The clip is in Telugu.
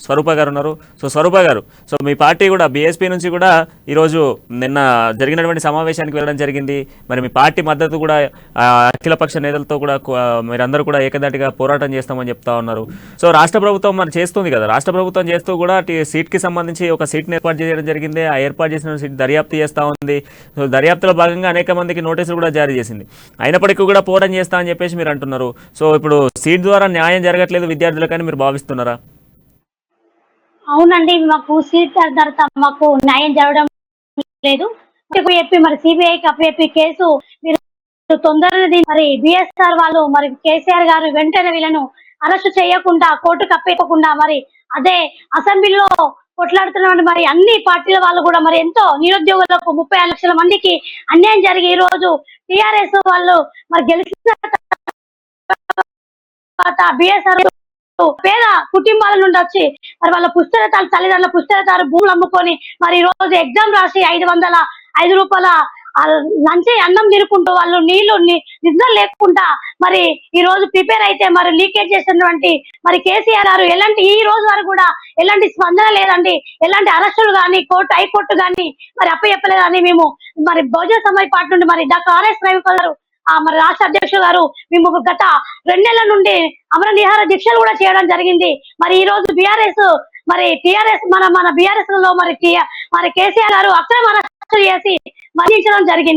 స్వరూప గారు ఉన్నారు. సో స్వరూప గారు, సో మీ పార్టీ కూడా బీఎస్పీ నుంచి కూడా ఈరోజు నిన్న జరిగినటువంటి సమావేశానికి వెళ్ళడం జరిగింది. మరి మీ పార్టీ మద్దతు కూడా అఖిలపక్ష నేతలతో కూడా మీరందరూ కూడా ఏకదాటిగా పోరాటం చేస్తామని చెప్తా ఉన్నారు. సో రాష్ట్ర ప్రభుత్వం మరి చేస్తుంది కదా, రాష్ట్ర ప్రభుత్వం చేస్తూ కూడా సీట్కి సంబంధించి ఒక సీట్ని ఏర్పాటు చేయడం జరిగింది. ఆ ఏర్పాటు చేసిన సీట్ దర్యాప్తు చేస్తూ ఉంది. సో దర్యాప్తులో భాగంగా అనేక మందికి నోటీసులు కూడా జారీ చేసింది. అయినప్పటికీ కూడా పోరాటం చేస్తా అని చెప్పేసి మీరు అంటున్నారు. సో ఇప్పుడు సీట్ ద్వారా న్యాయం జరగట్లేదు విద్యార్థులకని మీరు భావిస్తున్నారా? అవునండి, మాకు సీట్ తర్వాత మాకు న్యాయం జరగడం లేదు. చెప్పి మరి సిబిఐకి అప్పచెప్పి కేసు మీరు తొందరగా మరి బిఎస్ఆర్ వాళ్ళు మరి కేసీఆర్ గారు వెంటనే వీళ్ళను అరెస్ట్ చేయకుండా కోర్టుకు అప్పేయకుండా మరి అదే అసెంబ్లీలో కొట్లాడుతున్న మరి అన్ని పార్టీల వాళ్ళు కూడా మరి ఎంతో నిరుద్యోగులకు 35 లక్షల మందికి అన్యాయం జరిగి ఈ రోజు టిఆర్ఎస్ వాళ్ళు మరి గెలిచిన తర్వాత బిఎస్ఆర్ పేద కుటుంబాల నుండి వచ్చి మరి వాళ్ళ పుస్తకాలు తల్లిదండ్రుల పుస్తకాలు భూములు అమ్ముకొని మరి ఈ రోజు ఎగ్జామ్ రాసి 505 రూపాయల లంచ్ అన్నం తినుకుంటూ వాళ్ళు నీళ్లు నిద్ర లేకుండా మరి ఈ రోజు ప్రిపేర్ అయితే మరి లీకేజ్ చేసినటువంటి మరి కేసీఆర్ గారు ఎలాంటి ఈ రోజు వరకు కూడా ఎలాంటి స్పందన లేదండి. ఎలాంటి అరెస్టులు కానీ హైకోర్టు కానీ మరి అప్పచెప్పలేదని మేము మరి బహుజన సమాజ్ పార్టీ నుండి మరి డాక్టర్ ఆర్ఎస్ రవి గారు మరి రాష్ట్ర అధ్యక్షుడు గారు మేము గత 2 నెలల నుండి అమర నిహార దీక్షలు కూడా చేయడం జరిగింది. మరి ఈ రోజు బీఆర్ఎస్ మరి టిఆర్ఎస్ మన బీఆర్ఎస్ లో మరి కేసీఆర్ గారు అక్రమ అరెస్టు చేసి మరణించడం జరిగింది.